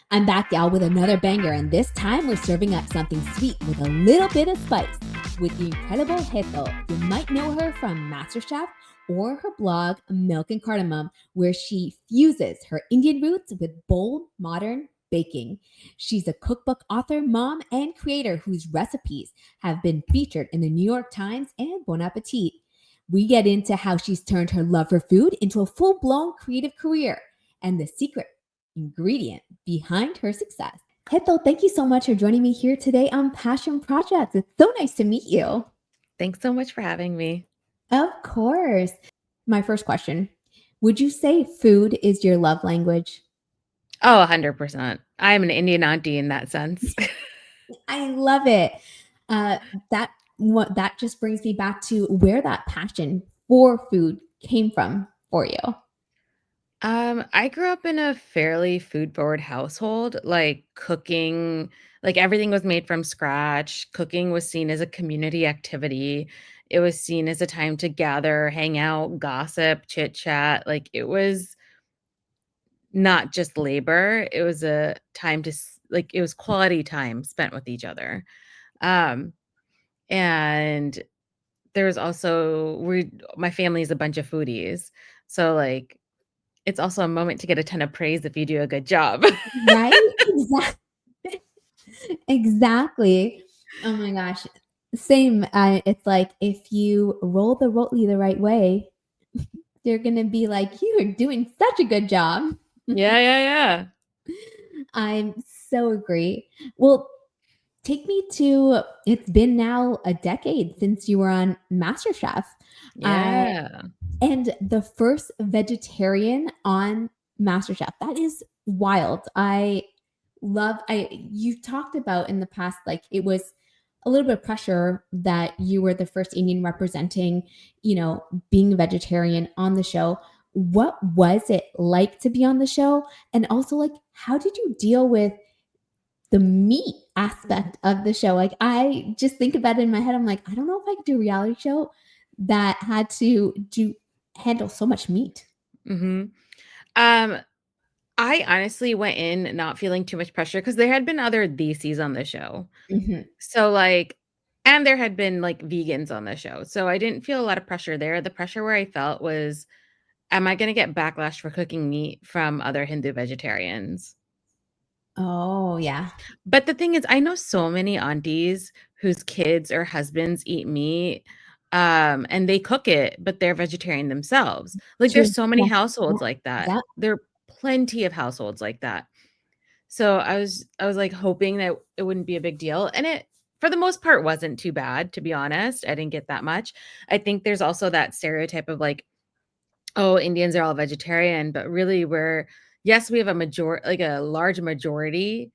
I'm back, y'all, with another banger, and this time we're serving up something sweet with a little bit of spice with the incredible Hetal. You might know her from MasterChef or her blog, Milk and Cardamom, where she fuses her Indian roots with bold, modern baking. She's a cookbook author, mom, and creator whose recipes have been featured in the New York Times and Bon Appetit. We get into how she's turned her love for food into a full blown creative career and the secret ingredient behind her success. Hetal, thank you so much for joining me here today on Passion Projects. It's so nice to meet you. Thanks so much for having me. Of course. My first question, would you say food is your love language? Oh, 100%. I'm an Indian auntie in that sense. I love it. Uh, that just brings me back to where that passion for food came from for you. I grew up in a fairly food-forward household, like cooking, like everything was made from scratch. Cooking was seen as a community activity. It was seen as a time to gather, hang out, gossip, chit chat. Like it was not just labor. It was a time to like it was quality time spent with each other. Um, and there was also my family is a bunch of foodies. So like it's also a moment to get a ton of praise if you do a good job. Right? Exactly. Exactly. Oh my gosh. Same. It's like if you roll the roti the right way, they're gonna be like, "You are doing such a good job." Yeah, yeah, yeah. I'm so agree. Well, take me to it's been now a decade since you were on MasterChef. Uh, Yeah. and the first vegetarian on MasterChef. That is wild. I you talked about in the past, like it was a little bit of pressure that you were the first Indian representing, being a vegetarian on the show. What was it like to be on the show? And also, like, how did you deal with the meat aspect of the show? Like, I just think about it in my head. I'm like, I don't know if I could do a reality show that had to handle so much meat. Mhm. Um, I honestly went in not feeling too much pressure because there had been other DCs on the show. Mhm. So, like and there had been, like, vegans on the show, so I didn't feel a lot of pressure there. The pressure where I felt was, am I gonna get backlash for cooking meat from other Hindu vegetarians? Oh, yeah. But the thing is, I know so many aunties whose kids or husbands eat meat, and they cook it, but they're vegetarian themselves. Like, True. there's so many Yeah. Yeah. households like that. Yeah. There are plenty of households like that. So I was, like, hoping that it wouldn't be a big deal, and it for the most part, wasn't too bad, to be honest. I didn't get that much. I think there's also that stereotype of, like, "Oh, Indians are all vegetarian," but really we're yes, we have a large majority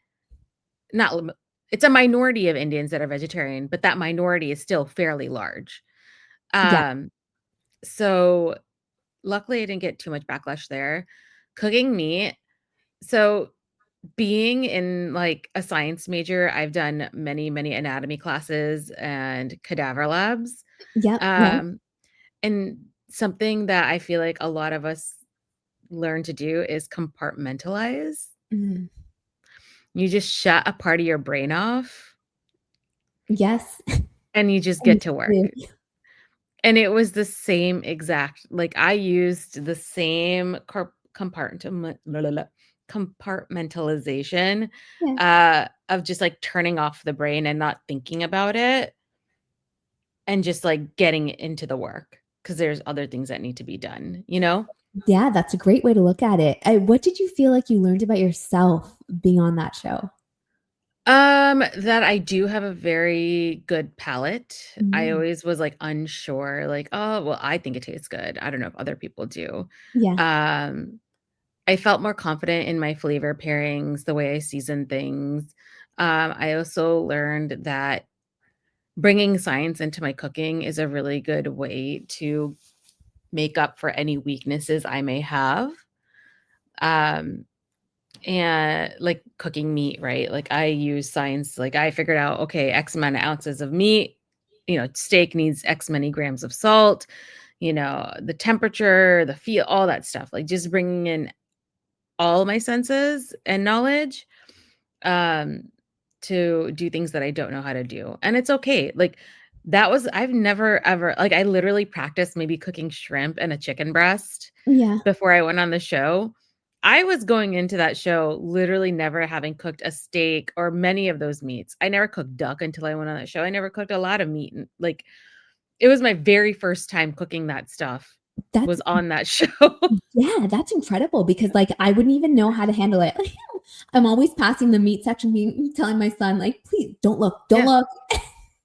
not lim it's a minority of Indians that are vegetarian, but that minority is still fairly large. Yeah. Um, so luckily I didn't get too much backlash there. Cooking meat so being in, like, a science major, I've done many, many anatomy classes and cadaver labs. Yep. Yep. Um, and something that I feel like a lot of us learn to do is compartmentalize. Mhm. You just shut a part of your brain off Yes. and you just I get to do. work. And it was the same exact like, I used the same compartmentalization, Yeah. of just, like, turning off the brain and not thinking about it, and just, like, getting into the work because there's other things that need to be done, you know? Yeah, that's a great way to look at it. What did you feel like you learned about yourself being on that show? That I do have a very good palate. I Mm. always was, like, unsure, like, "Oh, well, I think it tastes good. I don't know if other people do." Yeah. Um I felt more confident in my flavor pairings, the way I season things. I also learned that bringing science into my cooking is a really good way to make up for any weaknesses I may have. Um, and like cooking meat, right? Like I use science, like I figured out, okay, X amount of ounces of meat, steak needs X many grams of salt, the temperature, the feel, all that stuff. Like just bringing in all my senses and knowledge. um, to do things that I don't know how to do, and it's okay. Like, that was I've never ever like, I literally practiced maybe cooking shrimp and a chicken breast Yeah. before I went on the show. I was going into that show literally never having cooked a steak or many of those meats. I never cooked duck until I went on that show. I never cooked a lot of meat, and, like, it was my very first time cooking that stuff That's was on that show. yeah, that's incredible because, like, I wouldn't even know how to handle it. I'm always passing the meat section being telling my son, like, "Please don't look, don't Yeah. look."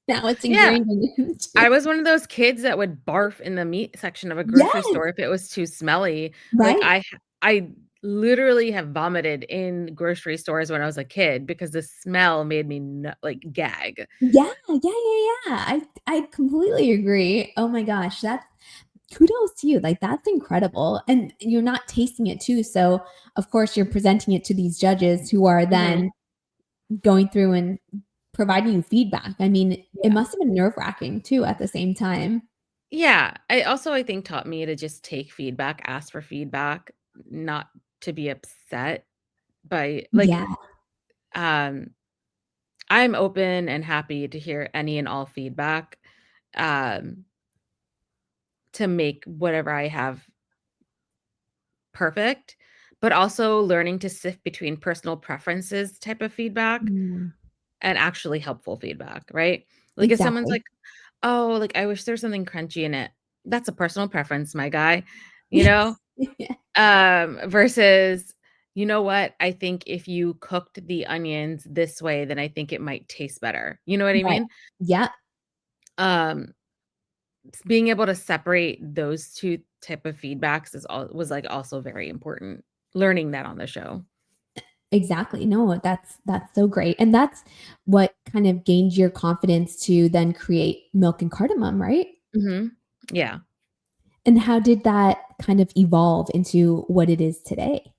Now it's Yeah. ingrained in him too. I was one of those kids that would barf in the meat section of a grocery Yes, store if it was too smelly. Like, right? I literally have vomited in grocery stores when I was a kid because the smell made me like, gag. Yeah, yeah, yeah, yeah. I completely agree. Oh my gosh, that's kudos to you. Like, that's incredible. And you're not tasting it too. So, of course, you're presenting it to these judges who are Mhm. then going through and providing you feedback. I mean, it Yeah. must have been nerve-wracking too at the same time. Yeah. I think taught me to just take feedback, ask for feedback, not to be upset by like, Yeah. um, I'm open and happy to hear any and all feedback, um, to make whatever I have perfect, but also learning to sift between personal preferences type of feedback Mm, and actually helpful feedback, right? Like, if someone's exactly. like, "Oh, like, I wish there's something crunchy in it." That's a personal preference, my guy, you know? Yeah, Versus, "You know what? I think if you cooked the onions this way, then I think it might taste better." You know what I right. mean? Yep, Um, Being able to separate those 2 type of feedbacks is all was, like, also very important. Learning that on the show. exactly. No, that's so great. And that's what kind of gained your confidence to then create Milk and Cardamom, right? Mhm. Yeah. And how did that kind of evolve into what it is today?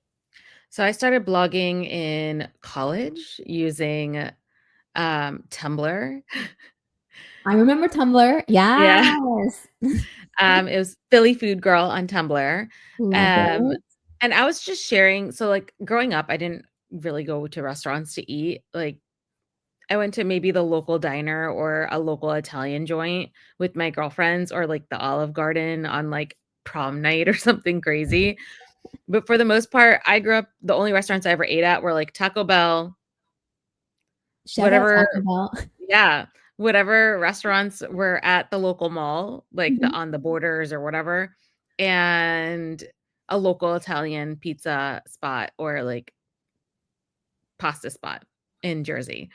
So I started blogging in college using, Tumblr. I remember Tumblr. Yeah. Yes. It was Philly Food Girl on Tumblr. Love Um, it. and I was just sharing so, like, growing up, I didn't really go to restaurants to eat. Like, I went to maybe the local diner or a local Italian joint with my girlfriends or, like, the Olive Garden on, like, prom night or something crazy. But for the most part, I grew up the only restaurants I ever ate at were, like, Taco Bell, Shout out whatever. Taco Bell. Yeah, whatever restaurants were at the local mall, like the Mhm. On the Borders or whatever, and a local Italian pizza spot or, like, pasta spot in Jersey.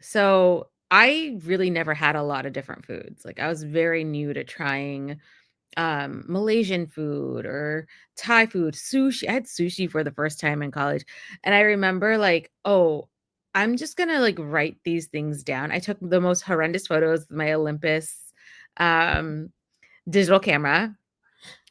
So, I really never had a lot of different foods, like, I was very new to trying, Malaysian food or Thai food, sushi. I had sushi for the first time in college, and I remember like, "Oh, I'm just gonna, like, write these things down." I took the most horrendous photos with my Olympus, um, digital camera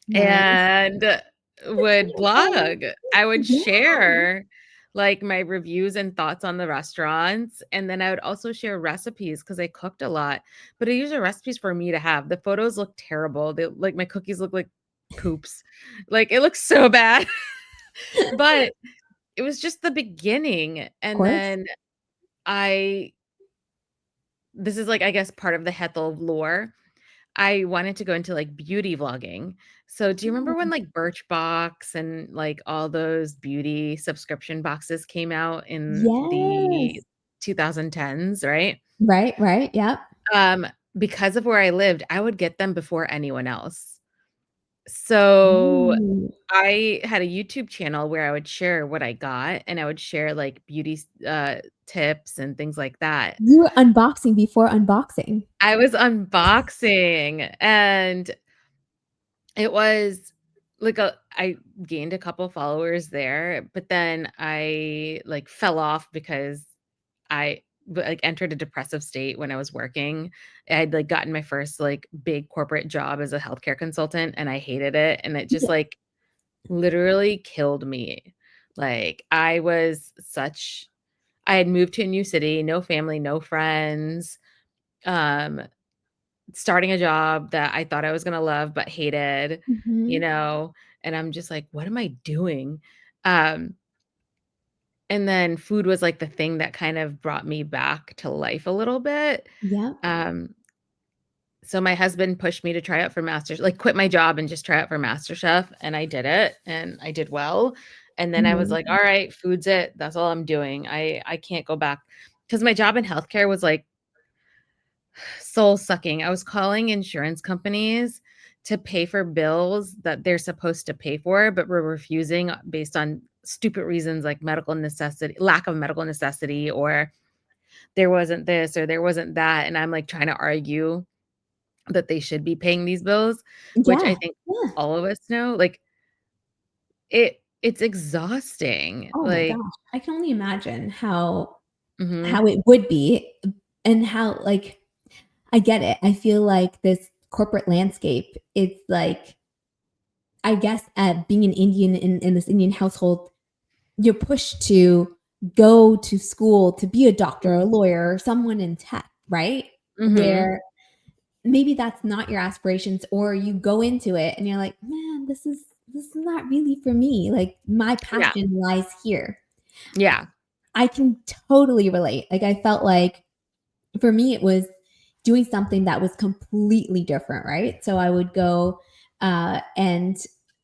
Nice. and That's would so fun. blog. I would Yeah. share, like, my reviews and thoughts on the restaurants, and then I would also share recipes because I cooked a lot, but I use the recipes for me to have. The photos look terrible. They like, my cookies look like poops. Like, it looks so bad, but it was just the beginning, Of and course. then I this is, like, I guess, part of the Hetal lore. I wanted to go into, like, beauty vlogging. So, do you remember when, Oh, like, Birchbox and, like, all those beauty subscription boxes came out in the yes. 2010s, right? Right, right, yep. Um, because of where I lived, I would get them before anyone else. So, Ooh. I had a YouTube channel where I would share what I got, and I would share, like, beauty tips and things like that. You were unboxing before unboxing. I was unboxing, and it was like I gained a couple followers there, but then I, like, fell off because like, entered a depressive state when I was working. I'd, like, gotten my first, like, big corporate job as a healthcare consultant, and I hated it, and it just, Yeah. like, literally killed me. Like, I had moved to a new city, no family, no friends, um starting a job that I thought I was gonna love but hated, you Mhm. know, and I'm just like, "What am I doing?" Um, And then food was, like, the thing that kind of brought me back to life a little bit. Yep. Um, so my husband pushed me to try out for quit my job and just try out for MasterChef, and I did it, and I did well. And then I was Mhm. like, "All right, food's it. That's all I'm doing. I can't go back." Because my job in healthcare was, like, soul sucking. I was calling insurance companies to pay for bills that they're supposed to pay for, but were refusing based on stupid reasons like lack of medical necessity, or there wasn't this or there wasn't that. And I'm like trying to argue that they should be paying these bills, which I Yeah. think Yeah. all of us know. Like it's exhausting. Oh my Like, gosh. I can only imagine how mhm, it would be and how, like, I get it. I feel like this corporate landscape, it's like, I guess, being an Indian in this Indian household, you're pushed to go to school to be a doctor, a lawyer, or someone in tech, right? mhm, Where maybe that's not your aspirations, or you go into it and you're like, "Man, this is not really for me. Like, my yeah, passion lies here." yeah, I can totally relate. Like, I felt like for me, it was doing something that was completely different, right? So I would go and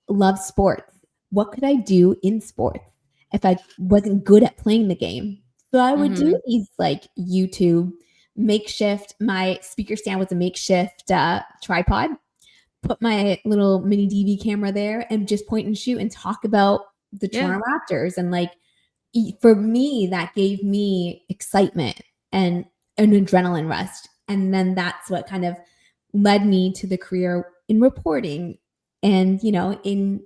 love sports. What could I do in sports if I wasn't good at playing the game? So I would do mhm, these like YouTube makeshift. My speaker stand was a makeshift tripod. Put my little mini DV camera there and just point and shoot and talk about the yeah, Toronto Raptors and like for me, that gave me excitement and an adrenaline rush. And then that's what kind of led me to the career in reporting and, in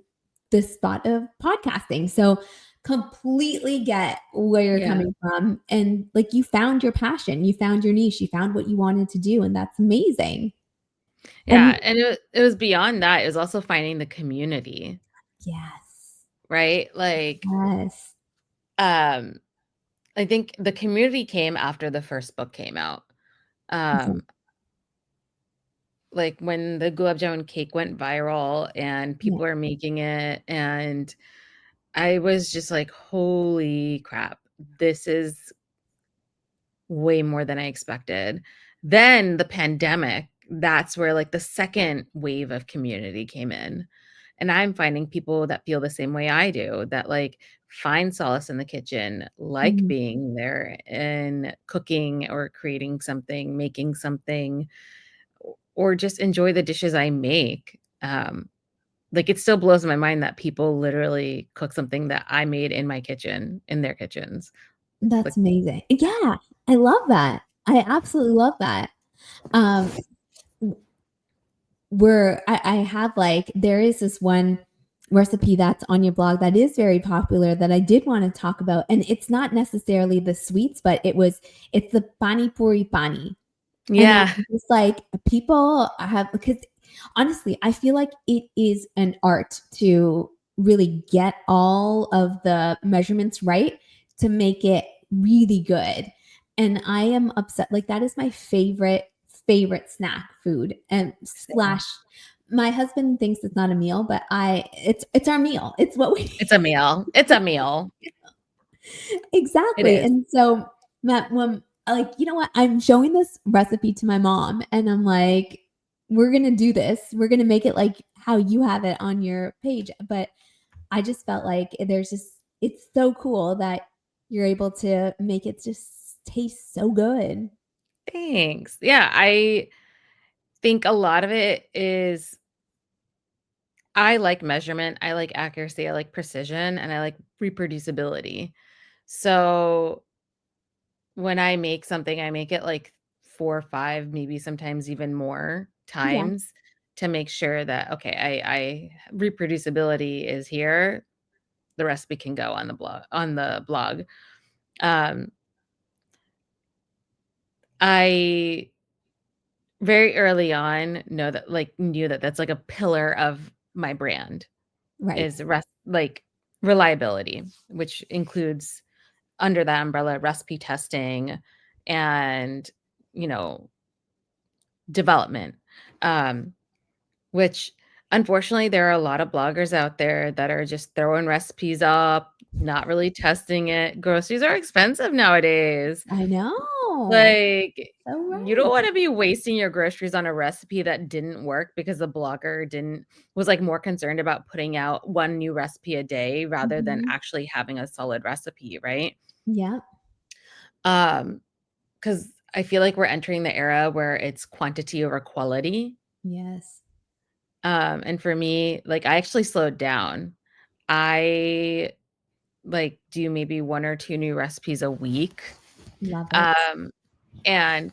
the spot of podcasting. So completely get where you're yeah. coming from. And like you found your passion, you found your niche, you found what you wanted to do. And that's amazing. And Yeah, and it was beyond that, it was also finding the community, yes, right? Like, yes. um, I think the community came after the first book came out. Exactly. Um, like, when the gulab jamun cake went viral and Yeah. people are making it, and I was just like, "Holy crap, this is way more than I expected." Then the pandemic, that's where, like, the second wave of community came in, and I'm finding people that feel the same way I do, that, like, find solace in the kitchen, like Mhm. being there and cooking or creating something, making something, or just enjoy the dishes I make. Like, it still blows my mind that people literally cook something that I made in my kitchen, in their kitchens. Like, That's amazing. Yeah, I love that. I absolutely love that. Um, where I have like there is this one recipe that's on your blog that is very popular that I did want to talk about, and it's not necessarily the sweets, but it's the pani puri pani, and yeah, I'm just like people have because honestly, I feel like it is an art to really get all of the measurements right to make it really good. And I am upset. Like that is my favorite snack food and same. slash my husband thinks it's not a meal, but it's our meal. It's what we It's a meal. It's a meal. It exactly. is. And so Matt, when like, you know what? I'm showing this recipe to my mom and I'm like, we're gonna do this. We're gonna make it like how you have it on your page. But I just felt like there's just it's so cool that you're able to make it just taste so good. Thanks. Yeah, I think a lot of it is I like measurement, I like accuracy, I like precision, and I like reproducibility. So, when I make something, I make it, like, 4 or 5, maybe sometimes even more Yeah, times to make sure that, okay, I reproducibility is here, the recipe can go on the blog. Um, I very early on knew that that's, like, a pillar of my brand right. is reliability, which includes under that umbrella recipe testing and, you know, development, um, which unfortunately there are a lot of bloggers out there that are just throwing recipes up, not really testing it. Groceries are expensive nowadays. I know. Like, So you don't right. wanna be wasting your groceries on a recipe that didn't work because the blogger didn't was, like, more concerned about putting out 1 new recipe a day rather than Mhm. actually having a solid recipe, right? Yep. Um, because I feel like we're entering the era where it's quantity over quality. Yes. And for me, like, I actually slowed down. I, like, do maybe 1 or 2 new recipes a week, Love it. um, and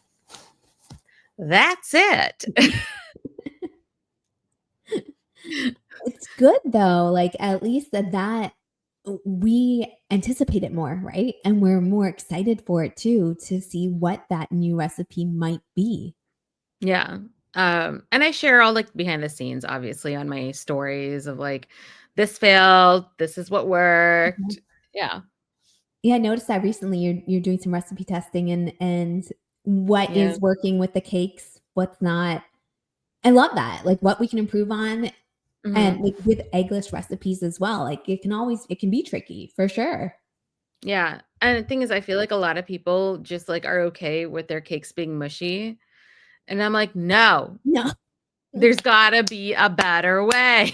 that's it. It's good though, like, at least that we anticipate it more, right? And we're more excited for it too, to see what that new recipe might be. Yeah. And I share all, like, behind the scenes, obviously, on my stories of, like, "This failed, this is what Mhm. worked." Yeah. Yeah, I noticed that recently you're doing some recipe testing and what Yeah. is working with the cakes, what's not. I love that, like, what we can improve on and, Mhm. like, with eggless recipes as well, like, it can be tricky, for sure. Yeah. And the thing is, I feel like a lot of people just, like, are okay with their cakes being mushy, and I'm like, "No, No. there's gotta be a better way."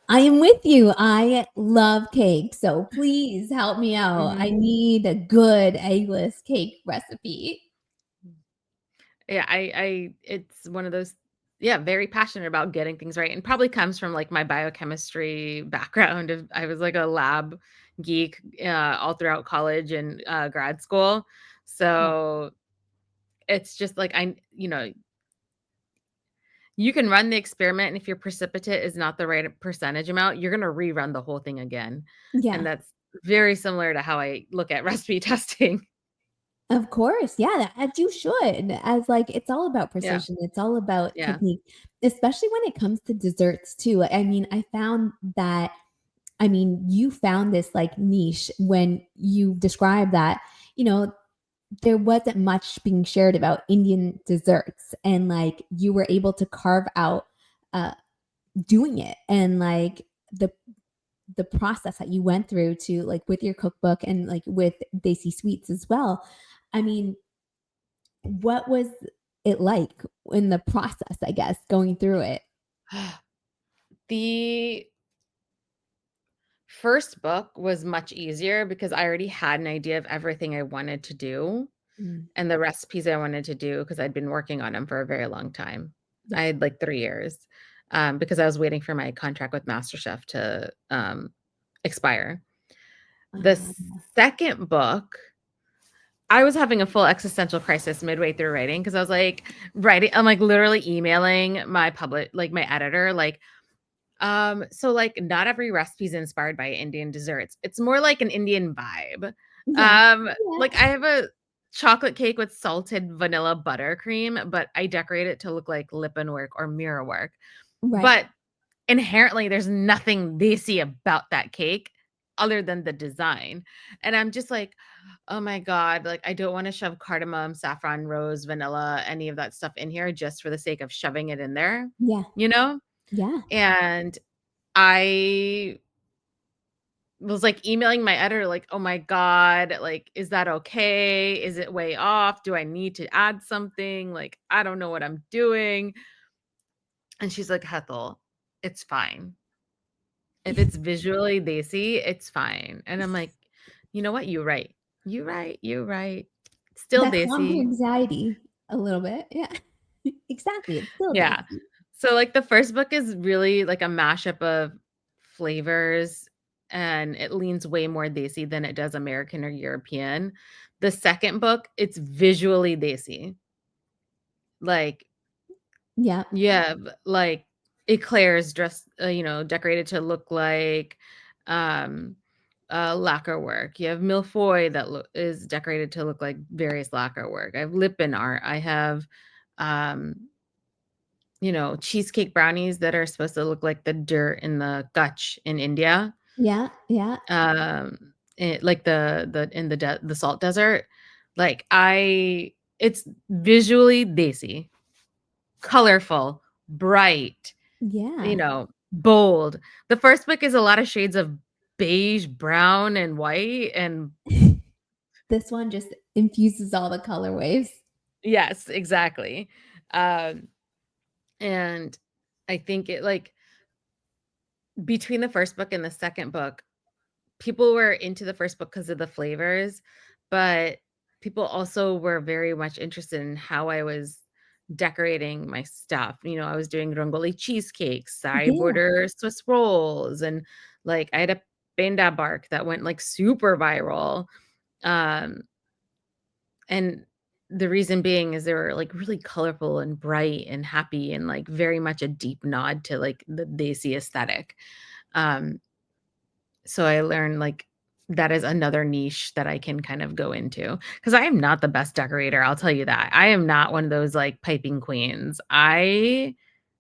I am with you. I love cake, so please help me out. I Mhm. need a good eggless cake recipe. Yeah, I it's one of those yeah, very passionate about getting things right, and probably comes from, like, my biochemistry background of I was, like, a lab geek, all throughout college and, grad school. Yeah. So, it's just like you can run the experiment, and if your precipitate is not the right percentage amount, you're gonna rerun the whole thing again, and Yeah, that's very similar to how I look at recipe testing. of course. Yeah, as you should. As, like, it's all about Yeah, precision, it's all about yeah. technique, especially when it comes to desserts too. I mean, I found that you found this, like, niche when you described that, you know, there wasn't much being shared about Indian desserts, and, like, you were able to carve out, uh doing it and like the process that you went through to like with your cookbook and like with Desi Sweets as well. I mean, what was it like in the process, I guess, going through it? The first book was much easier because I already had an idea of everything I wanted to do Mm, and the recipes I wanted to do because I'd been working on them for a very long time. yeah. I had like 3 years, because I was waiting for my contract with MasterChef to, expire. The Um, second book, I was having a full existential crisis midway through writing because I was like I'm like literally emailing my editor, like, so, like, not every recipe is inspired by Indian desserts. It's more like an Indian vibe. yeah. Like, Yeah. I have a chocolate cake with salted vanilla buttercream, but I decorate it to look like lip-and work or mirror work. Right. But inherently, there's nothing they see about that cake other than the design. And I'm just like, "Oh my god," like, I don't wanna shove cardamom, saffron, rose, vanilla, any of that stuff in here just for the sake of shoving it in there, Yeah. you know? Yeah. And I was, like, emailing my editor, like, "Oh my god, like, is that okay? Is it way off? Do I need to add something? Like, I don't know what I'm doing." And she's like, "Hetal, it's fine. If it's visually desi, it's fine." And I'm like, "You know what? You're right. You're right, you're right. Still That calmed your desi." anxiety a little bit. Yeah. Exactly. It's still Yeah. Desi. So, like, the first book is really, like, a mashup of flavors, and it leans way more desi than it does American or European. The second book, it's visually desi. Like, Yeah. you have, like, eclairs dressed, decorated to look like, um, lacquer work. You have milfoil that is decorated to look like various lacquer work. I have Lippin art. I have, um cheesecake brownies that are supposed to look like the dirt in the Kutch in India, Yeah. Yeah. like the salt desert. Like it's visually desi, colorful, bright, Yeah. bold. The first book is a lot of shades of beige, brown, and white, and This one just infuses all the color waves. yes, exactly. Um, and I think it like between the first book and the second book, people were into the first book because of the flavors, but people also were very much interested in how I was decorating my stuff. I was doing rongoli cheesecakes, sari Yeah. border Swiss rolls, and like I had a penda bark that went like super viral. Um, and the reason being is they were like really colorful and bright and happy and like very much a deep nod to like the Desi aesthetic. Um, so I learned, like, that is another niche that I can kind of go into because I am not the best decorator, I'll tell you that. I am not one of those, like, piping queens. I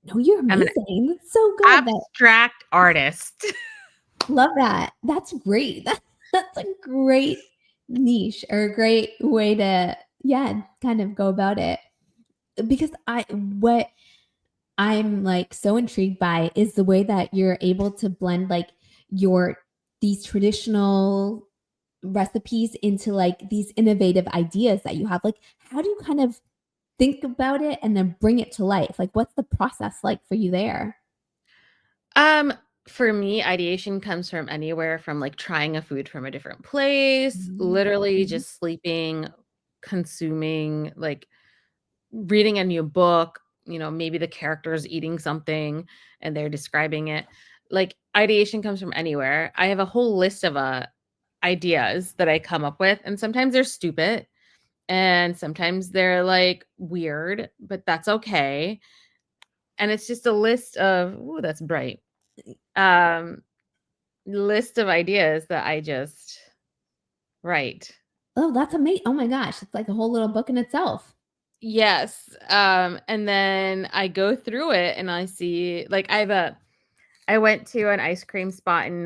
No, you're am an amazing. That's so good. That abstract artist. love that. That's great. That's a great niche or a great way to, yeah, kind of go about it. Because what I'm, like, so intrigued by is the way that you're able to blend, like, your these traditional recipes into, like, these innovative ideas that you have. Like, how do you kind of think about it and then bring it to life? Like, what's the process like for you there? Um, for me, ideation comes from anywhere from, like, trying a food from a different place, literally Mhm. just sleeping, consuming, like, reading a new book, maybe the character is eating something and they're describing it. Like, ideation comes from anywhere. I have a whole list of ideas that I come up with, and sometimes they're stupid and sometimes they're like weird, but that's okay. And it's just a list of, ooh, that's bright. Um, list of ideas that I just write. Oh, that's amazing! Oh my gosh, it's like a whole little book in itself. Yes. And then I go through it and I see like I went to an ice cream spot in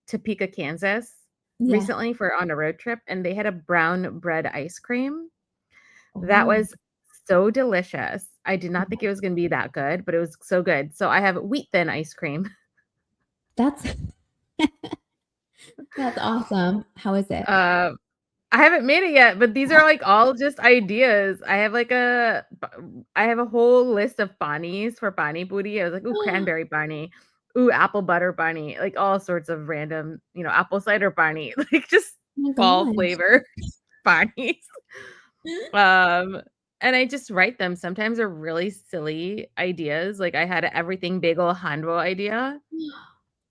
Topeka, Kansas Yeah. recently for on a road trip, and they had a brown bread ice cream that Oh, was so delicious. I did not think it was going to be that good, but it was so good. So I have wheat thin ice cream. that's that's awesome. How is it? Uh, I haven't made it yet, but these are like all just ideas. I have a whole list of panis for pani puri. I was like, ooh, Oh cranberry pani, ooh, apple butter pani, like all sorts of random, apple cider pani, like just my fall gosh. flavor panis. Um, and I just write them. Sometimes they're really silly ideas. Like I had a everything bagel hanwo idea,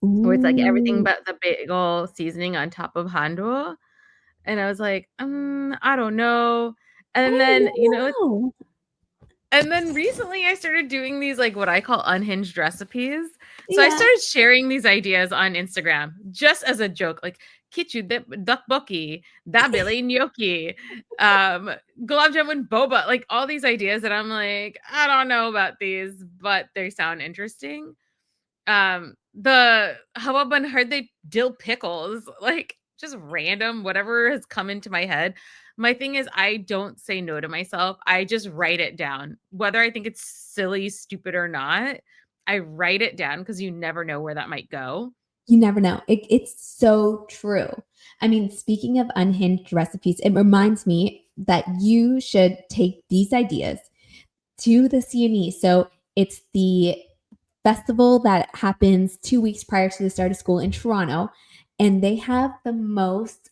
where it's like everything Ooh. but the bagel seasoning on top of hanwo. And I was like, I don't know." And I then, don't know. and then recently I started doing these, like, what I call unhinged recipes. So I Yeah. started sharing these ideas on Instagram just as a joke, like, "Kichu tteokbokki, dabeli gnocchi, um, gulab jamun boba," like, all these ideas that I'm like, "I don't know about these, but they sound interesting." The how about heard they dill pickles, like, just random, whatever has come into my head. My thing is I don't say no to myself. I just write it down. Whether I think it's silly, stupid, or not, I write it down because you never know where that might go. You never know. It's so true. I mean, speaking of unhinged recipes, it reminds me that you should take these ideas to the CNE. So it's the festival that happens 2 weeks prior to the start of school in Toronto, and they have the most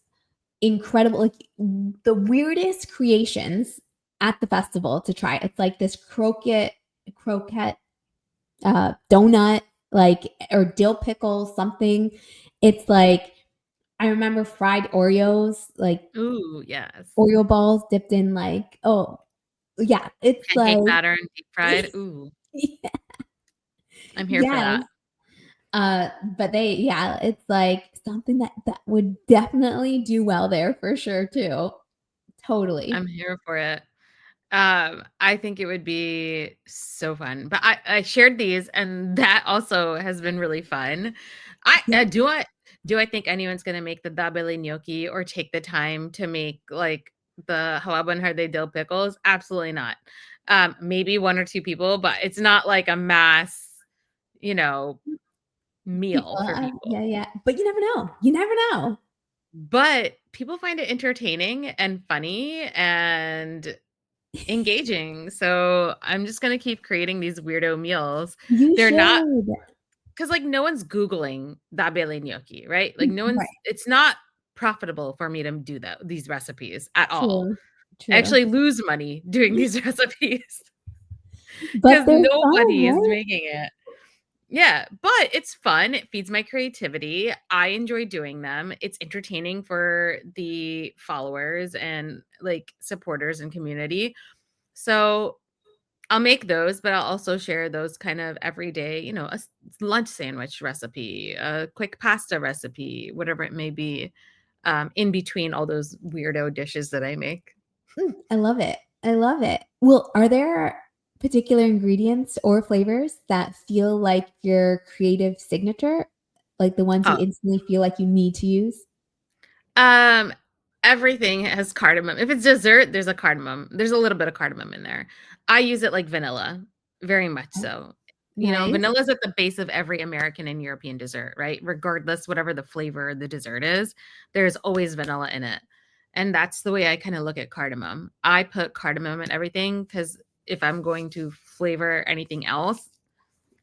incredible, like, the weirdest creations at the festival to try. It's like this croquette, donut, like, or dill pickle something. It's like I remember fried Oreos, like Ooh, yes. Oreo balls dipped in like, oh, yeah, it's like Pancake batter and deep fried. Ooh, I'm here for yes. that. Uh, but yeah, it's like something that would definitely do well there for sure too. Totally. I'm here for it. I think it would be so fun. But I shared these and that also has been really fun. I do I think anyone's gonna make the dabeli gnocchi or take the time to make like the halaban herde dill pickles? Absolutely not. Maybe one or two people, but it's not like a mass, you know, meal People, for people. yeah, yeah, but you never know. You never know. But people find it entertaining and funny and engaging, so I'm just gonna keep creating these weirdo meals. You They're not should. 'Cause, like, no one's Googling dabele gnocchi, right? Like, no Right. one's it's not profitable for me to do these recipes at all. True, I true. actually lose money doing these recipes But 'cause they're fun, nobody is right? making it. Yeah, but it's fun, it feeds my creativity, I enjoy doing them, it's entertaining for the followers and, like, supporters and community. So, I'll make those, but I'll also share those kind of everyday, lunch sandwich recipe, a quick pasta recipe, whatever it may be, in between all those weirdo dishes that I make. I love it. I love it. Well, are there particular ingredients or flavors that feel like your creative signature? Like the ones you Oh, instantly feel like you need to use? um, everything has cardamom. If it's dessert, there's a cardamom. There's a little bit of cardamom in there. I use it like vanilla, very much Oh, so. nice. Vanilla is at the base of every American and European dessert, right? Regardless, whatever the flavor of the dessert is, there's always vanilla in it. And that's the way I kind of look at cardamom. I put cardamom in everything because if I'm going to flavor anything else,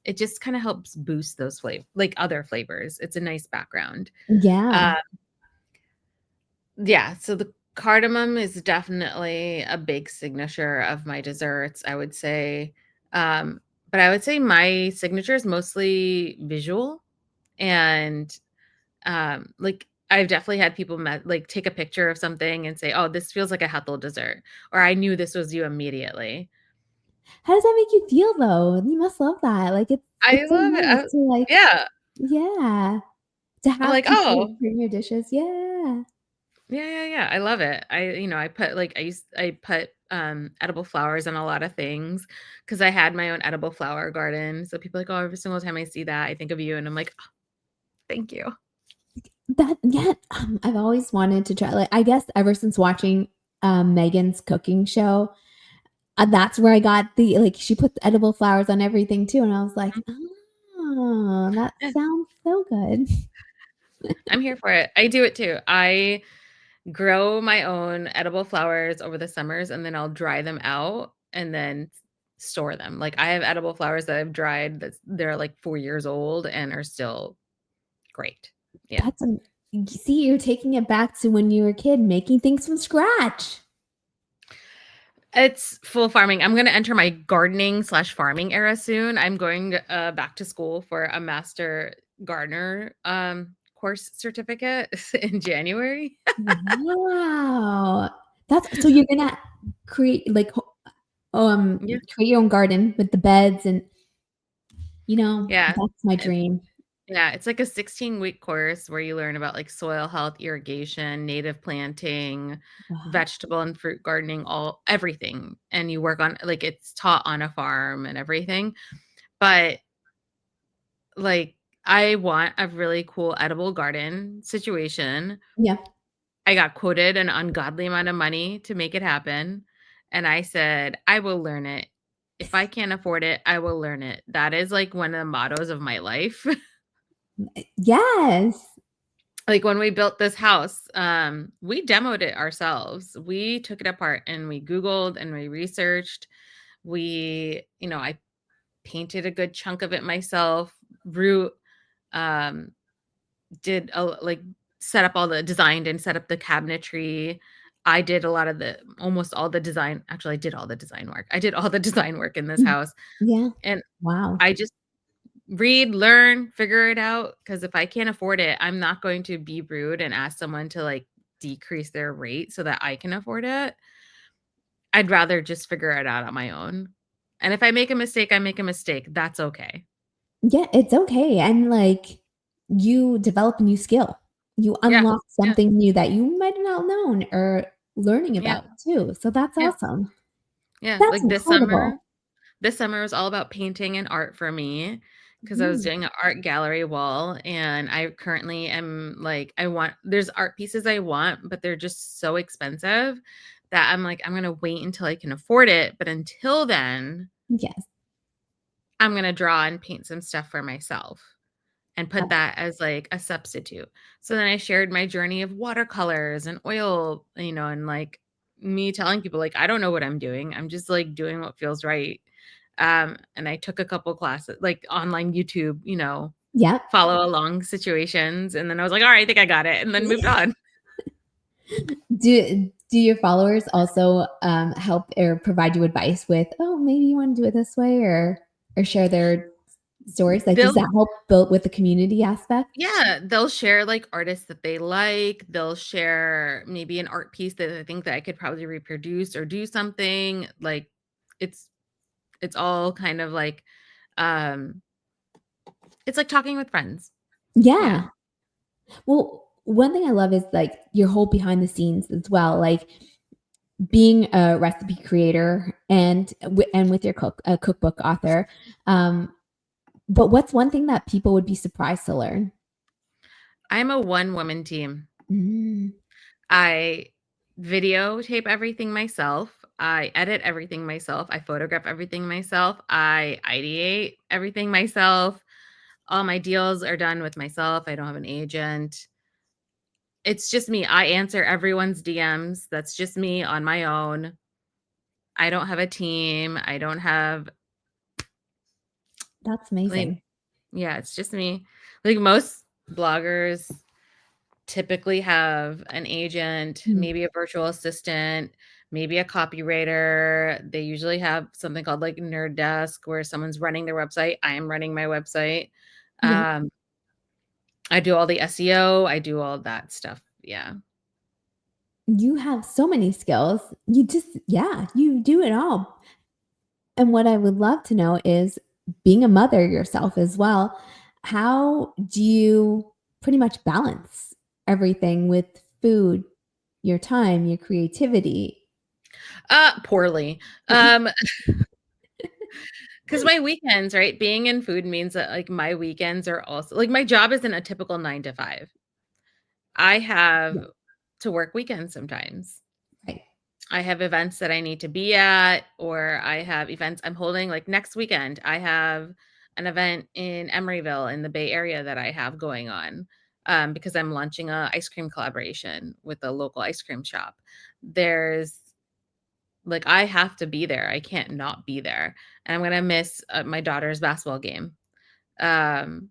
it just kind of helps boost those like other flavors. It's a nice background. Yeah. Uh, yeah, so the cardamom is definitely a big signature of my desserts, I would say. Um, but I would say my signature is mostly visual and like I've definitely had people like take a picture of something and say, "Oh, this feels like a Hetal dessert," or "I knew this was you immediately." How does that make you feel though? You must love that. Like I it's so love it. nice to like Yeah, yeah, to I'm have like, people "Oh, bring your dishes. Yeah. yeah, yeah, yeah. I love it. I put like I put edible flowers on a lot of things because I had my own edible flower garden. So people are like, oh, every single time I see that, I think of you. And I'm like, oh, thank you. That yeah, I've always wanted to try like, I guess ever since watching, Megan's cooking show, that's where I got the like, she put the edible flowers on everything too, and I was like, Mhm. "Oh, that Yeah, sounds so good." I'm here for it. I do it too. I grow my own edible flowers over the summers and then I'll dry them out and then store them. Like I have edible flowers that I've dried they're like 4 years old and are still great. Yeah. That's you see, you're taking it back to when you were a kid, making things from scratch. It's full farming. I'm gonna enter my gardening/farming era soon. I'm going, back to school for a master gardener, course certificate in January. Wow. That's so you're gonna create, like, Yeah, create your own garden with the beds and, yeah, that's my and dream. yeah, it's like a 16-week course where you learn about, like, soil health, irrigation, native planting, Wow. vegetable and fruit gardening, all everything, and you work on like, it's taught on a farm and everything, but like, I want a really cool edible garden situation. Yeah. I got quoted an ungodly amount of money to make it happen, and I said, "I will learn it. If I can't afford it, I will learn it." That is, like, one of the mottos of my life. Yes. Like, when we built this house, we demoed it ourselves. We took it apart, and we Googled, and we researched. I painted a good chunk of it myself, root, um did a like, set up all the designed and set up the cabinetry. I did a lot of the almost all the design actually, I did all the design work. I did all the design work in this Mm. house, Yeah. and Wow. I just read, learn, figure it out. Because if I can't afford it, I'm not going to be rude and ask someone to, like, decrease their rate so that I can afford it. I'd rather just figure it out on my own, and if I make a mistake, I make a mistake. That's okay. Yeah, it's okay, and, like, you develop a new skill. You Yeah. unlock Yeah. something new that you might have not known or learning Yeah. about too, so that's Yeah. awesome. Yeah. That's Like, this summer incredible. This summer was all about painting and art for me because I was Mm, doing an art gallery wall, and I currently am like, there's art pieces I want, but they're just so expensive that I'm like, I'm gonna wait until I can afford it. But until then, yes. I'm gonna draw and paint some stuff for myself. and put that as like a substitute. So then I shared my journey of watercolors and oil, and like me telling people like I don't know what I'm doing. I'm just like doing what feels right. And I took a couple classes, like online YouTube, Yep. follow along situations, and then I was like, all right, I think I got it, and then moved on. Do your followers also help or provide you advice with, oh, maybe you want to do it this way, or share their stories? Like, does They'll that help build with the community aspect? Yeah, they'll share, like, artists that they like, they'll share maybe an art piece that I think that I could probably reproduce or do something, like, it's it's all kind of like, um it's like talking with friends. Yeah. Yeah. Well, one thing I love is like your whole behind the scenes as well. Like being a recipe creator and with your cookbook author. Um, but what's one thing that people would be surprised to learn? I'm a one-woman team. Mm, I videotape everything myself, I edit everything myself, I photograph everything myself, I ideate everything myself, all my deals are done with myself, I don't have an agent. It's just me. I answer everyone's DMs. That's just me on my own. I don't have a team. I don't have that's like amazing. yeah, it's just me. Like most bloggers typically have an agent, Mm, maybe a virtual assistant, maybe a copywriter. They usually have something called like Nerd Desk where someone's running their website. I am running my website. yep. Um, I do all the SEO. I do all that stuff. Yeah. You have so many skills. Yeah, you do it all. And what I would love to know is being a mother yourself as well, how do you pretty much balance everything with food, your time, your creativity? Poorly. Um, Because my weekends, right? Being in food means that, like, my weekends are also like, my job isn't a typical 9 to 5. I Yeah, have to work weekends sometimes. right. I have events that I need to be at, or I have events I'm holding. Like, next weekend, I have an event in Emeryville in the Bay Area that I have going on, because I'm launching a ice cream collaboration with a local ice cream shop. There's like, I have to be there. I can't not be there, and I'm gonna miss, my daughter's basketball game. Um,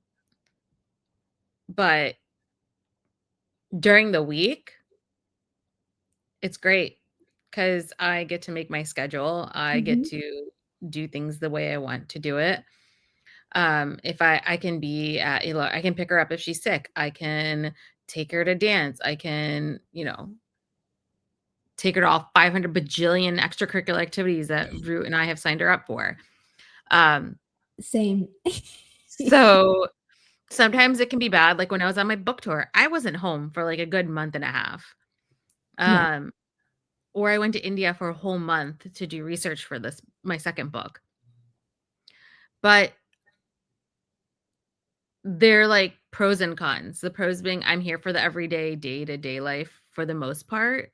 but during the week, it's great because I get to make my schedule. I get Mhm. to do things the way I want to do it. If I can be at I can pick her up if she's sick. I can take her to dance. I can, take her to all 500 bajillion extracurricular activities that Root and I have signed her up for. Um, Same. so sometimes it can be bad. Like when I was on my book tour, I wasn't home for like a good month and a half. Yeah, Um, or I went to India for a whole month to do research for this my second book. But they're like pros and cons. The pros being I'm here for the everyday day-to-day life for the most part.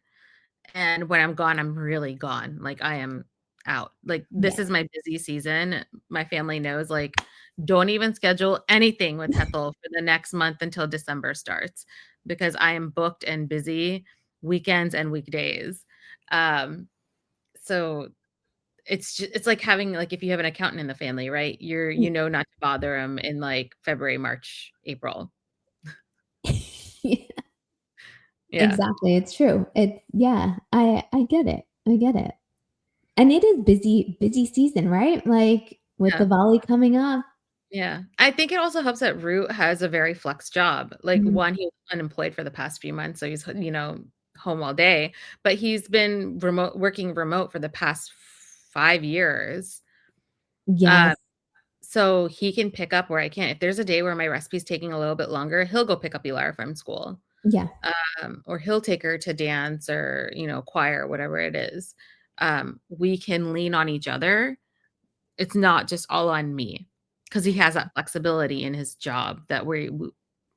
And when I'm gone, I'm really gone. Like I am out. Like this yes. is my busy season. My family knows like don't even schedule anything with Hetal for the next month until December starts because I am booked and busy weekends and weekdays. Um so it's like having like if you have an accountant in the family, right? You know not to bother them in like February, March, April. Yeah, Yeah. exactly, it's true. Yeah, I get it. I get it. And it is busy season, right? Like, with the Yeah. volley coming up. Yeah. I think it also helps that Root has a very flex job. Like, Mhm. one, he was unemployed for the past few months, so he's, home all day, but he's been working remote for the past 5 years. Uh, Yes. so he can pick up where I can't. If there's a day where my recipe's taking a little bit longer, he'll go pick up Elara from school. Yeah, Or he'll take her to dance or, choir, whatever it is. We can lean on each other. It's not just all on me because he has that flexibility in his job that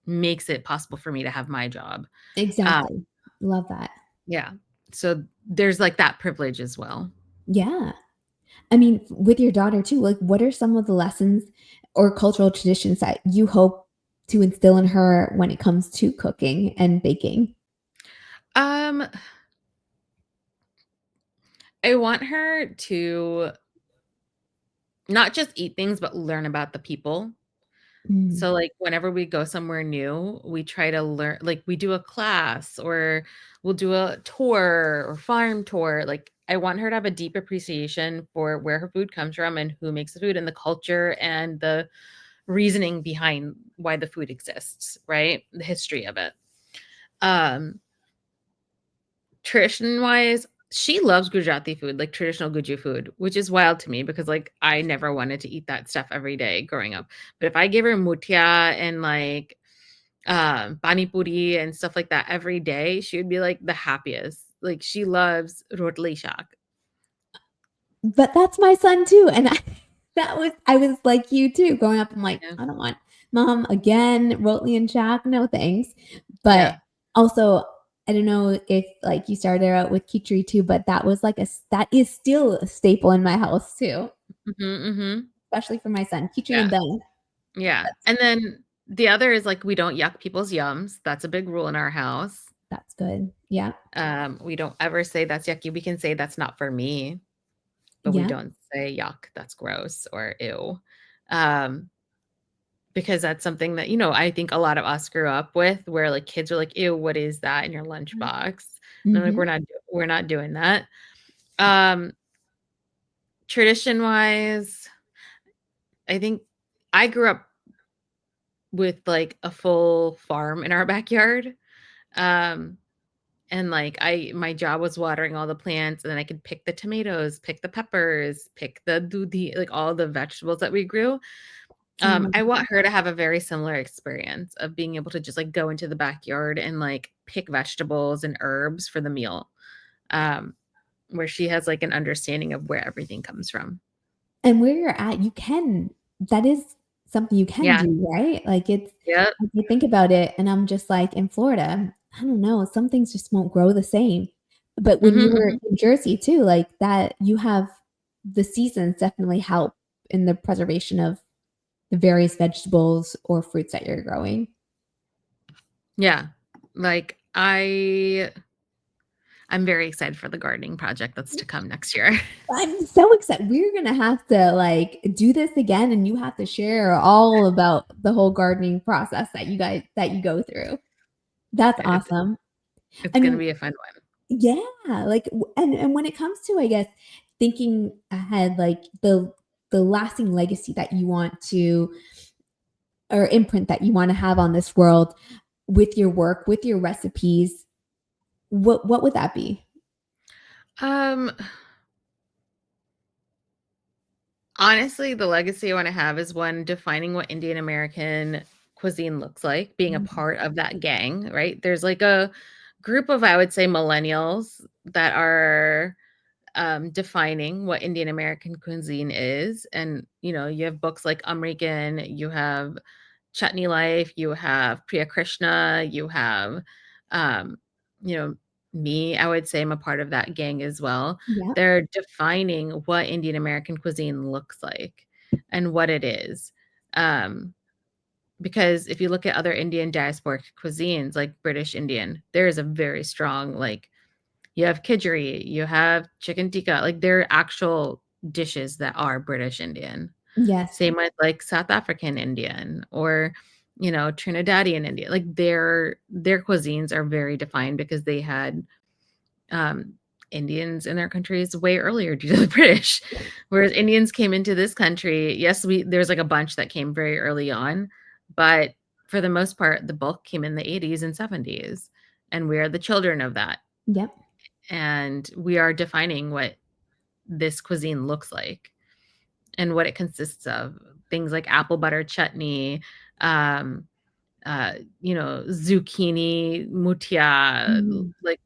makes it possible for me to have my job. Uh, exactly. Love that. yeah. So there's like that privilege as well. Yeah. I mean, with your daughter too, like, what are some of the lessons or cultural traditions that you hope to instill in her when it comes to cooking and baking? Um, I want her to not just eat things, but learn about the people. Mm, So, like, whenever we go somewhere new, we try to learn like, we do a class or we'll do a tour or farm tour. Like, I want her to have a deep appreciation for where her food comes from and who makes the food and the culture and the reasoning behind why the food exists, right? The history of it. Um, Tradition-wise, she loves Gujarati food, like traditional Guju food, which is wild to me because, like, I never wanted to eat that stuff every day growing up. But if I gave her mutia and, like, pani puri and stuff like that every day, she would be, like, the happiest. Like, she loves rotli shaak. but that's my son too, and I was like you too, growing up, I'm like, Yeah. "I don't want mom again, Rotli and Jack, no thanks." But Yeah. also, I don't know if, like, you started out with khichdi too, but that was like that is still a staple in my house too, Mhm, mhm. especially for my son, khichdi Yeah, and dal. yeah. That's And then the other is, like, we don't yuck people's yums. That's a big rule in our house. that's good. Yeah, We don't ever say, "That's yucky." We can say, "That's not for me," but we yeah, don't say, "Yuck, that's gross," or "Ew." Um, because that's something that, I think a lot of us grew up with where, like, kids are like, "Ew, what is that in your lunchbox?" And I'm like, mhm. We're not doing that." Um, Tradition-wise, I think I grew up with, like, a full farm in our backyard. Um, and, like, I my job was watering all the plants, and then I could pick the tomatoes, pick the peppers, pick the dudi like, all the vegetables that we grew. Oh, I want her to have a very similar experience of being able to just, like, go into the backyard and, like, pick vegetables and herbs for the meal, um, where she has, like, an understanding of where everything comes from. and where you're at, that is something you can Yeah. do, right? Like, it's Yep. like, you think about it, and I'm just like, in Florida, I don't know, some things just won't grow the same. But when Mhm, you were mhm. in Jersey too, like, that you have the seasons definitely help in the preservation of the various vegetables or fruits that you're growing. Yeah. Like, I'm very excited for the gardening project that's to come next year. I'm so excited. We're gonna have to, like, do this again, and you have to share all about the whole gardening process that you go through. That's It's awesome. it's I gonna mean, be a fun one. yeah, like, and when it comes to, I guess, thinking ahead, like, the lasting legacy that you want to or imprint that you wanna have on this world with your work, with your recipes, what would that be? Um, Honestly, the legacy I wanna have is one defining what Indian American cuisine looks like, being a Mm, part of that gang, right? There's, like, a group of, I would say, millennials that are, defining what Indian American cuisine is, and, you have books like American, you have Chutney Life, you have Priya Krishna, you have, um, you know, me, I would say I'm a part of that gang as well. yep, They're defining what Indian American cuisine looks like and what it is. Um, because if you look at other Indian diasporic cuisines, like British Indian, there is a very strong, like, you have kijeri, you have chicken tikka, like, there are actual dishes that are British Indian. yes, Same with, like, South African Indian or, Trinidadian Indian, like, their cuisines are very defined because they had, um, Indians in their countries way earlier due to the British, whereas Indians came into this country yes, there's, like, a bunch that came very early on, but for the most part, the bulk came in the '80s and '70s, and we are the children of that, yep, and we are defining what this cuisine looks like and what it consists of. Things like apple butter chutney, um, zucchini, mutia, mhm, like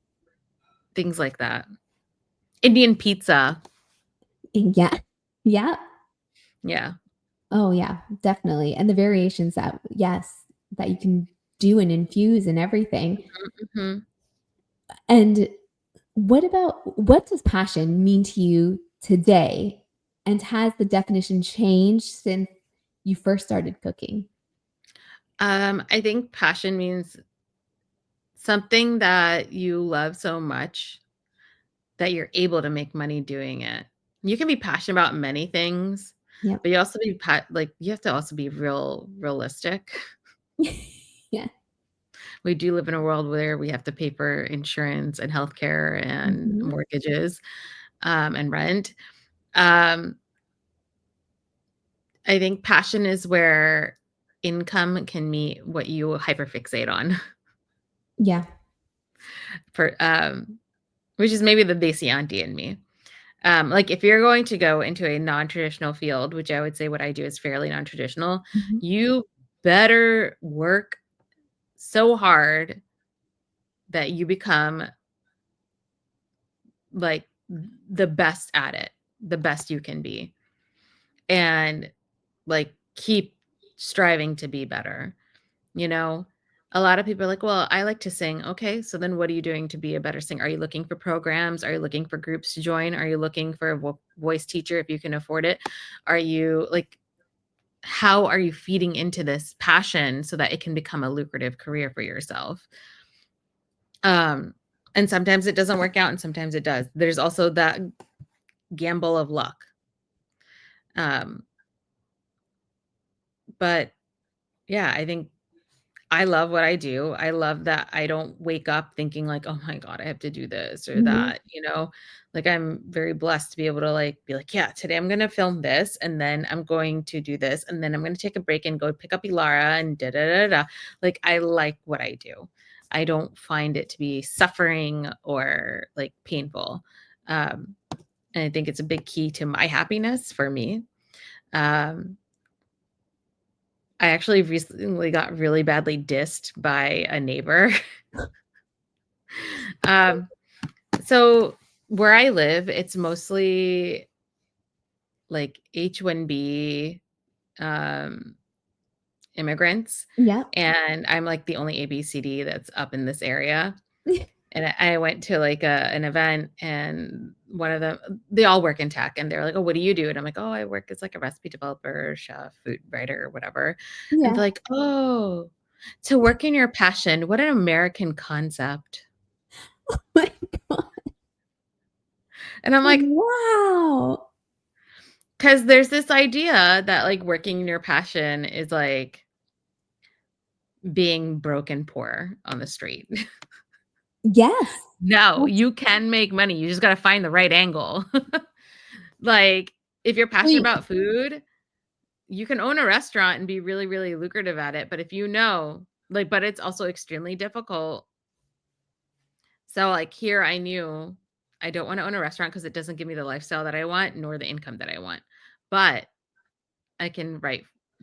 things like that. Indian pizza. yeah, yeah. Yeah. Oh, yeah, definitely, and the variations that yes, that you can do and infuse and everything. Mhm. And what does passion mean to you today? And has the definition changed since you first started cooking? I think passion means something that you love so much that you're able to make money doing it. You can be passionate about many things, Yep. but you also be like, you have to also be realistic. Yeah. We do live in a world where we have to pay for insurance and healthcare and Mhm. mortgages, and rent. Um, I think passion is where income can meet what you hyperfixate on Yeah. for, which is maybe the Desi auntie in me. Like if you're going to go into a non-traditional field, which I would say what I do is fairly non-traditional, Mhm. you better work so hard that you become like the best at it, the best you can be, and like keep striving to be better. You know, a lot of people are like, well, I like to sing. Okay, so then what are you doing to be a better singer? Are you looking for programs? Are you looking for groups to join? Are you looking for a voice teacher if you can afford it? Are you like, how are you feeding into this passion so that it can become a lucrative career for yourself? Um, and sometimes it doesn't work out and sometimes it does. There's also that gamble of luck. Um, but yeah, I think I love what I do. I love that I don't wake up thinking like, "Oh my god, I have to do this or Mhm. that," you know? Like, I'm very blessed to be able to, like, be like, "Yeah, today I'm gonna film this, and then I'm going to do this, and then I'm gonna take a break and go pick up Ilara and da da da da." Like, I like what I do. I don't find it to be suffering or, like, painful. Um, and I think it's a big key to my happiness for me. Um, I actually recently got really badly dissed by a neighbor. Um, so where I live, it's mostly like H-1B um, immigrants, Yep. and I'm like the only ABCD that's up in this area. And I went to like an event, and one of them, they all work in tech, and they're like, "Oh, what do you do?" And I'm like, "Oh, I work as like a recipe developer, chef, food writer, whatever." And Yeah. they're like, "Oh, to work in your passion, what an American concept." My god. And I'm like, Wow. because there's this idea that, like, working in your passion is, like, being broke and poor on the street. Yes. No, That's you can make money, you just gotta find the right angle. Like, if you're passionate sweet. about food, you can own a restaurant and be really, really lucrative at it, but if you know like, but it's also extremely difficult. So, like, here I knew I don't wanna own a restaurant because it doesn't give me the lifestyle that I want nor the income that I want. But I can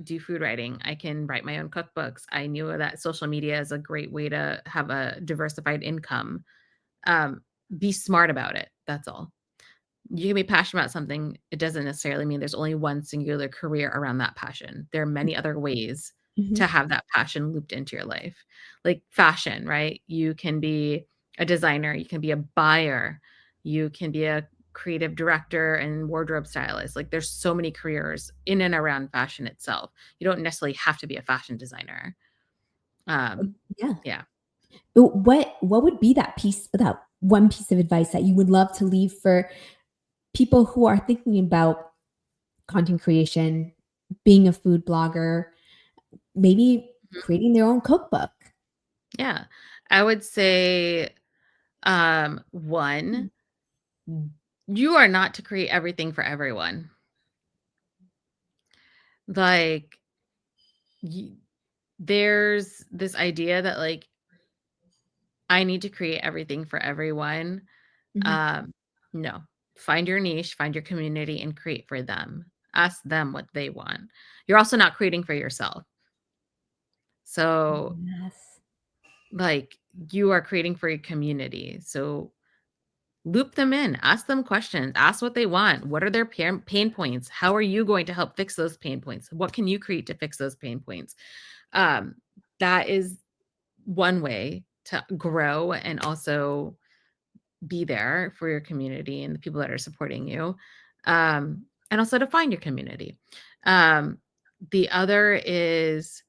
do food writing. I can write my own cookbooks. I knew that social media is a great way to have a diversified income. Um, be smart about it. That's all. You can be passionate about something. It doesn't necessarily mean there's only one singular career around that passion. There are many other ways Mhm. to have that passion looped into your life. Like fashion, right? You can be a designer, you can be a buyer, you can be a creative director and wardrobe stylist. Like there's so many careers in and around fashion itself. You don't necessarily have to be a fashion designer. Um, Yeah. yeah. What would be that one piece of advice that you would love to leave for people who are thinking about content creation, being a food blogger, maybe Mhm. creating their own cookbook? Yeah. I would say one, you are not to create everything for everyone. Like, y there's this idea that, like, I need to create everything for everyone. Mhm. Um, no. Find your niche, find your community, and create for them. Ask them what they want. You're also not creating for yourself. So, Yes. like, you are creating for your community. So, loop them in, ask them questions, ask what they want. What are their pain points? How are you going to help fix those pain points? What can you create to fix those pain points? Um, that is one way to grow and also be there for your community and the people that are supporting you. And also to find your community. Um, the other is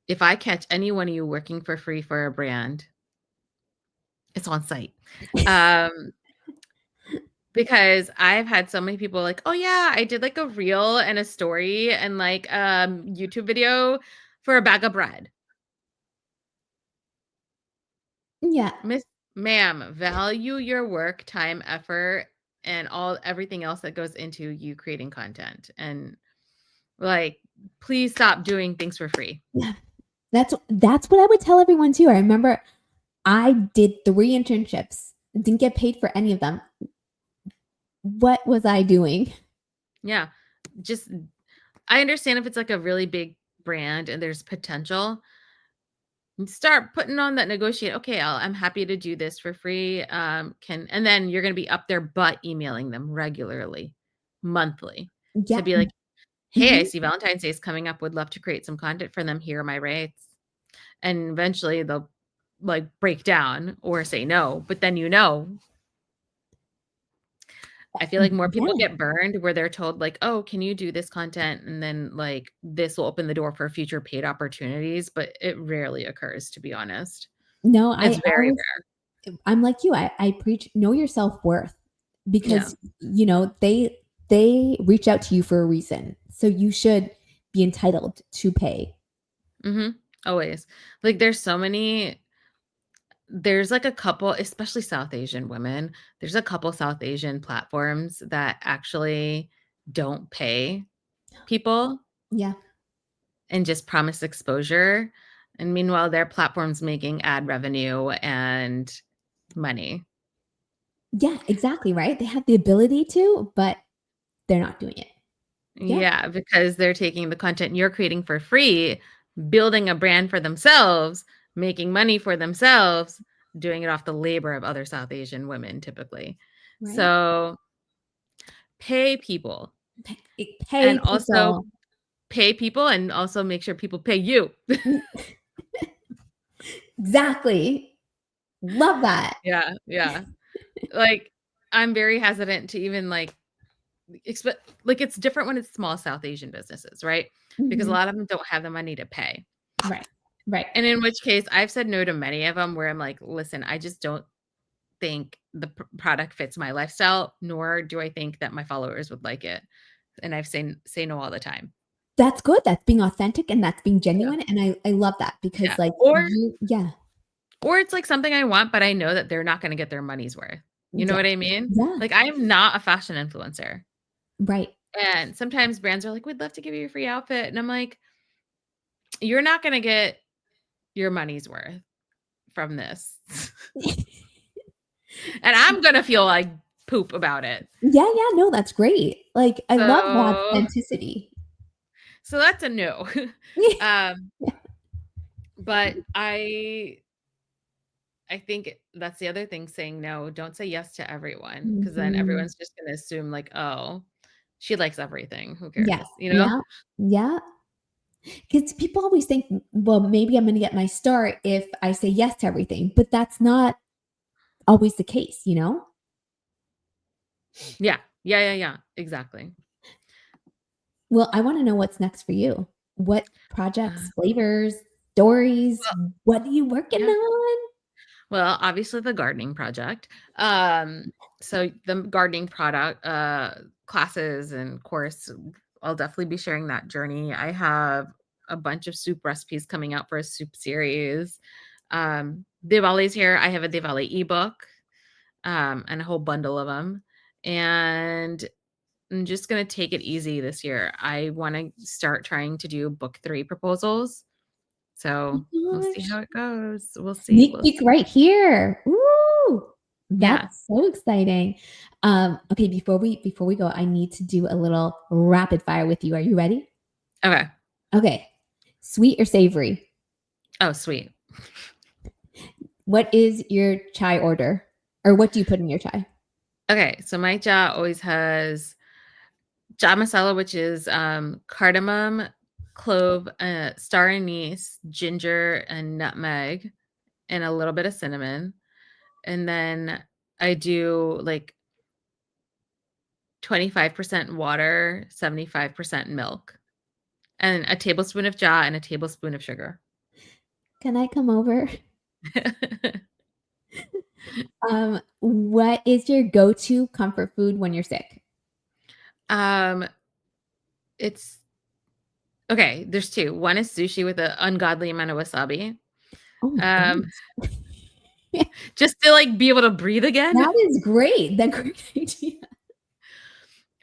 if I catch any one of you working for free for a brand, it's on site. Um, because I've had so many people like, "Oh, yeah, I did, like, a reel and a story and, like, YouTube video for a bag of bread." Yeah. Miss Ma'am, value your work, time, effort, and everything else that goes into you creating content, and, like, please stop doing things for free. Yeah. That's what I would tell everyone too. I remember I did 3 internships, didn't get paid for any of them. What was I doing? Yeah. Just I understand if it's, like, a really big brand and there's potential. Start putting on that negotiate, "Okay, I'm happy to do this for free, can," and then you're gonna be up there butt emailing them regularly, monthly, to Yeah. be like, "Hey, I Mhm. see Valentine's Day is coming up, would love to create some content for them, here are my rates." And eventually they'll, like, break down or say no, but then I feel like more people Yeah. get burned where they're told like, "Oh, can you do this content?" And then, like, this will open the door for future paid opportunities, but it rarely occurs, to be honest. No, It's I very always rare. I'm like you. I preach know your self-worth Yeah. because, they reach out to you for a reason. So you should be entitled to pay. Mhm. Always. Like, there's, like, a couple, especially South Asian women, there's a couple South Asian platforms that actually don't pay people Yeah. and just promise exposure, and meanwhile, their platform's making ad revenue and money. Yeah, exactly, right? They have the ability to, but they're not doing it. Yeah, Yeah, because they're taking the content you're creating for free, building a brand for themselves, making money for themselves, doing it off the labor of other South Asian women typically. right? So, pay people, Pay and also people. pay people, and also make sure people pay you. Mm, exactly. Love that. Yeah, yeah. Like, I'm very hesitant to even, like, like, it's different when it's small South Asian businesses, right? Because a Mhm. lot of them don't have the money to pay. Right, right. And in which case, I've said no to many of them where I'm like, "Listen, I just don't think the product fits my lifestyle, nor do I think that my followers would like it." And I've say no all the time. That's good, that's being authentic and that's being Yeah. genuine, and I love that because, Yeah. like, Or you yeah, or it's, like, something I want, but I know that they're not gonna get their money's worth. You know yeah, what I mean? yeah, Like, I am not a fashion influencer, right. and sometimes brands are like, "We'd love to give you a free outfit," and I'm like, "You're not gonna get your money's worth from this." And I'm gonna feel like poop about it. Yeah, yeah, no, that's great. Like, I love that So authenticity. so that's a no. Um, Yeah, but I think that's the other thing, saying no. Don't say yes to everyone, because then mhm. everyone's just gonna assume like, "Oh, she likes everything. Who Yeah, cares?" You know? yeah, yeah. Because people always think, "Well, maybe I'm gonna get my start if I say yes to everything," but that's not always the case, you know? Yeah. Yeah, yeah, yeah. Exactly. Well, I wanna know what's next for you. What Uh, projects, flavors, stories, well, what are you working yeah. on? Well, obviously the gardening project. So the gardening product classes and course, I'll definitely be sharing that journey. I have a bunch of soup recipes coming out for a soup series. Diwali's here. I have a Diwali ebook, and a whole bundle of them. And I'm just gonna take it easy this year. I want to start trying to do book 3 proposals. So we'll see Gosh. how it goes. We'll see. Sneak We'll peek see. right here. Woo! Yeah. That's so exciting. Okay, before we go, I need to do a little rapid fire with you. Are you ready? Okay. Okay. Sweet or savory? Oh, sweet. What is your chai order? Or what do you put in your chai? Okay, so my ja always has ja masala, which is, cardamom, clove, star anise, ginger, and nutmeg, and a little bit of cinnamon, and then I do, like, 25% water, 75% milk, and a tablespoon of ja and a tablespoon of sugar. Can I come over? What is your go-to comfort food when you're sick? Um, it's okay, there's 2. One is sushi with an ungodly amount of wasabi, Oh my um, goodness. just to, like, be able to breathe again. That is great. That great idea.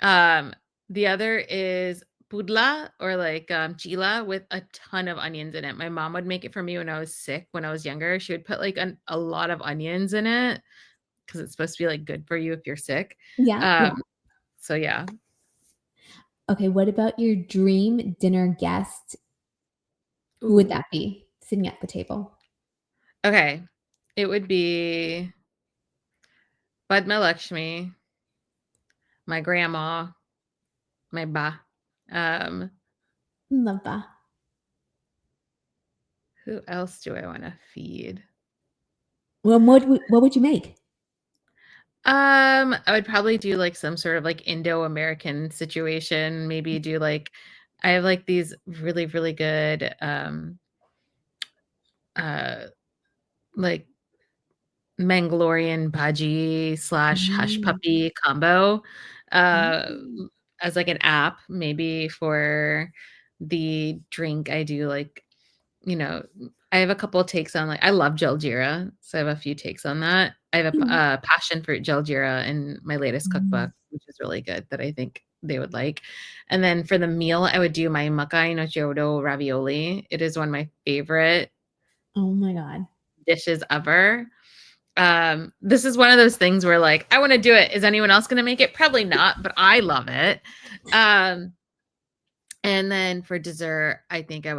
Um, the other is pudla or, like, chila with a ton of onions in it. My mom would make it for me when I was sick, when I was younger. She would put, like, a lot of onions in it because it's supposed to be, like, good for you if you're sick. Yeah, yeah. Um, so yeah. Okay, what about your dream dinner guest? Who would Ooh, that be sitting at the table? okay. It would be Padma Lakshmi, my grandma, my ba. Um, Love that. who else do I wanna feed? Well, what would you make? I would probably do, like, some sort of, like, Indo-American situation, maybe do, like I have, like, these really, really good, uh, like, Mangalorean bhaji slash hush Mm, puppy combo, uh, mm. as, like, an app maybe for the drink. I do, like, you know, I have a couple of takes on, like I love Jaljeera, so I have a few takes on that. I have a Mhm. passion fruit Jaljeera in my latest Mm. cookbook, which is really good that I think they would like. And then for the meal, I would do my makai no chiodo ravioli. It is one of my favorite Oh my god. dishes ever. This is one of those things where, like, I wanna do it. Is anyone else gonna make it? Probably not, but I love it. Um, and then for dessert, I think I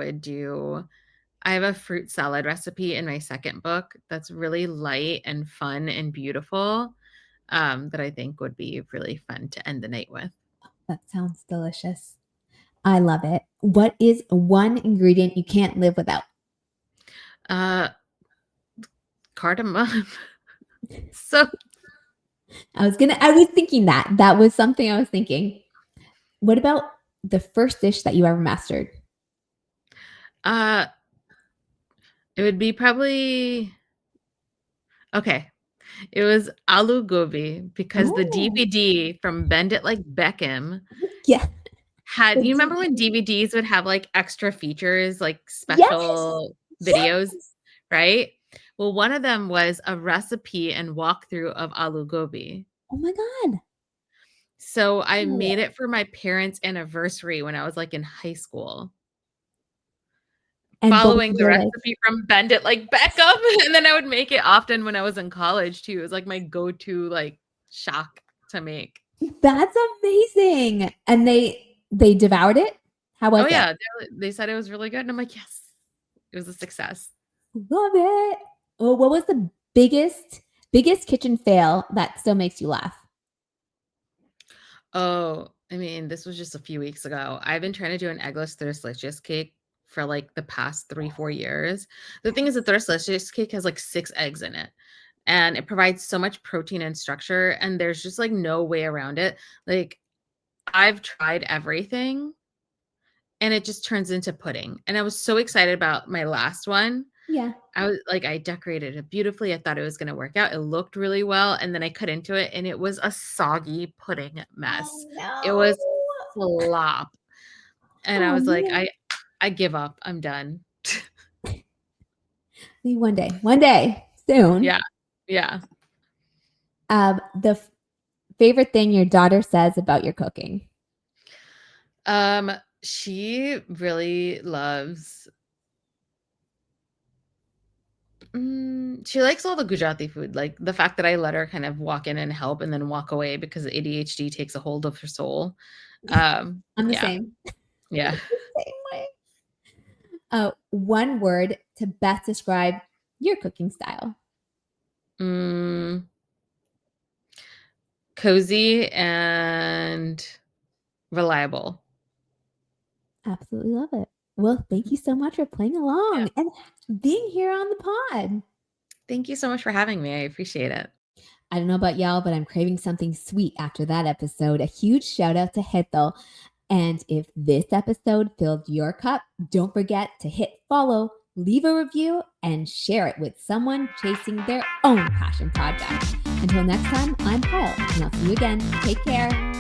have a fruit salad recipe in my second book that's really light and fun and beautiful, that I think would be really fun to end the night with. That sounds delicious. I love it. What is one ingredient you can't live without? Uh, cardamom. So, I was thinking that. That was something I was thinking. What about the first dish that you ever mastered? uh, it would be probably okay. It was aloo gobi because the Oh, DVD from Bend It Like Beckham yeah. The had you remember when DVD. DVDs would have, like, extra features, like, Yes. special videos, Yes. right? Well, one of them was a recipe and walkthrough of aloo gobi. Oh my god. So, I made Oh. it for my parents' anniversary when I was, like, in high school, And both following of the you like, recipe from Bend It Like Beckham, and then I would make it often when I was in college too. It was, like, my go-to, like, shock to make. "That's amazing." And they devoured it? How Oh, was it? yeah, they said it was really good, and I'm like, "Yes." It was a success. Love it. Well, what was the biggest kitchen fail that still makes you laugh? Oh, I mean, this was just a few weeks ago. I've been trying to do an eggless Thirslicious cake for, like, the past 3, 4 years. The thing is the Thirslicious cake has, like, 6 eggs in it, and it provides so much protein and structure, and there's just, like, no way around it. Like, I've tried everything, and it just turns into pudding, and I was so excited about my last one. Yeah. I decorated it beautifully. I thought it was gonna work out. It looked really well, and then I cut into it, and it was a soggy pudding mess. Oh, It was no. slop, and I Oh, was like, man. I give up. I'm done." Maybe one day, soon. Yeah. Yeah. The favorite thing your daughter says about your cooking? Um, she really loves she likes all the Gujarati food, like, the fact that I let her kind of walk in and help and then walk away because ADHD takes a hold of her soul. I'm the Yeah, same. yeah. Same way. One word to best describe your cooking style. Mm. Cozy and reliable. Absolutely love it. Well, thank you so much for playing Yeah. along and being here on the pod. Thank you so much for having me. I appreciate it. I don't know about y'all, but I'm craving something sweet after that episode. A huge shout out to Hetal. And if this episode filled your cup, don't forget to hit follow leave a review, and share it with someone chasing their own passion project. Until next time, I'm Payal, and I'll see you again. Take care.